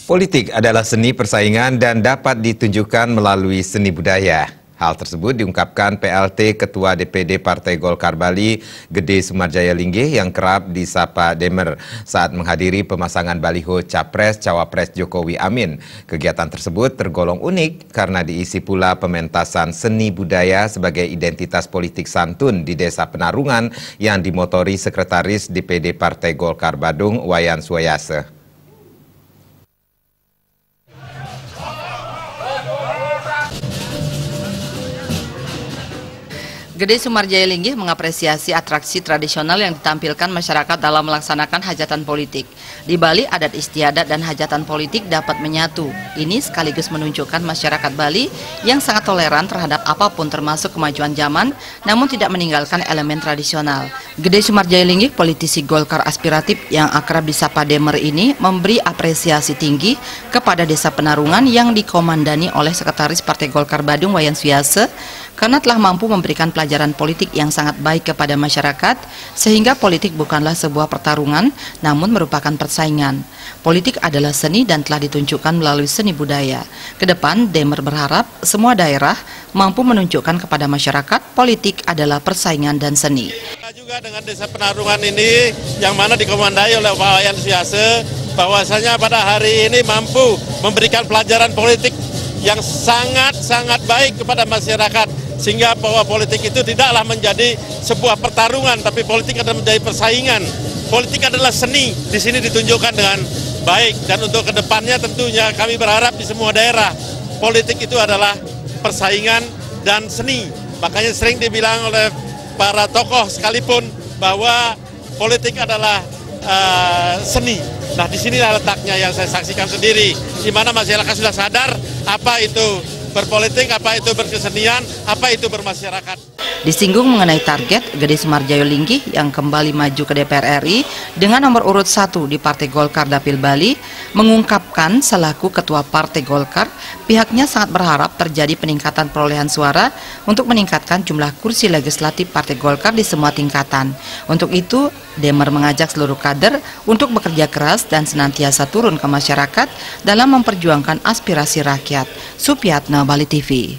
Politik adalah seni persaingan dan dapat ditunjukkan melalui seni budaya. Hal tersebut diungkapkan PLT Ketua DPD Partai Golkar Bali, Gede Sumarjaya Linggih yang kerap disapa Demer saat menghadiri pemasangan baliho Capres-Cawapres Jokowi Amin. Kegiatan tersebut tergolong unik karena diisi pula pementasan seni budaya sebagai identitas politik santun di Desa Penarungan yang dimotori Sekretaris DPD Partai Golkar Badung, Wayan Suwayase. Gede Sumarjaya Linggih mengapresiasi atraksi tradisional yang ditampilkan masyarakat dalam melaksanakan hajatan politik. Di Bali, adat istiadat dan hajatan politik dapat menyatu. Ini sekaligus menunjukkan masyarakat Bali yang sangat toleran terhadap apapun termasuk kemajuan zaman, namun tidak meninggalkan elemen tradisional. Gede Sumarjaya Linggih, politisi Golkar aspiratif yang akrab disapa Demer ini, memberi apresiasi tinggi kepada Desa Penarungan yang dikomandani oleh Sekretaris Partai Golkar Badung, Wayan Suwayase, karena telah mampu memberikan pelajaran politik yang sangat baik kepada masyarakat, sehingga politik bukanlah sebuah pertarungan, namun merupakan persaingan. Politik adalah seni dan telah ditunjukkan melalui seni budaya. Kedepan, Demer berharap semua daerah mampu menunjukkan kepada masyarakat politik adalah persaingan dan seni. Juga dengan Desa Penarungan ini, yang mana dikomandai oleh Pak Wayan Suwayase, bahwasanya pada hari ini mampu memberikan pelajaran politik yang sangat baik kepada masyarakat, sehingga bahwa politik itu tidaklah menjadi sebuah pertarungan, tapi politik adalah menjadi persaingan. Politik adalah seni, di sini ditunjukkan dengan baik, dan untuk kedepannya tentunya kami berharap di semua daerah politik itu adalah persaingan dan seni. Makanya sering dibilang oleh para tokoh sekalipun bahwa politik adalah seni. Nah, di sinilah letaknya yang saya saksikan sendiri, di mana masyarakat sudah sadar apa itu berpolitik, apa itu berkesenian, apa itu bermasyarakat. Disinggung mengenai target, Gede Sumarjaya Linggih yang kembali maju ke DPR RI dengan nomor urut 1 di Partai Golkar Dapil Bali, mengungkapkan selaku Ketua Partai Golkar, pihaknya sangat berharap terjadi peningkatan perolehan suara untuk meningkatkan jumlah kursi legislatif Partai Golkar di semua tingkatan. Untuk itu, Demer mengajak seluruh kader untuk bekerja keras dan senantiasa turun ke masyarakat dalam memperjuangkan aspirasi rakyat. Supiatna, Bali TV.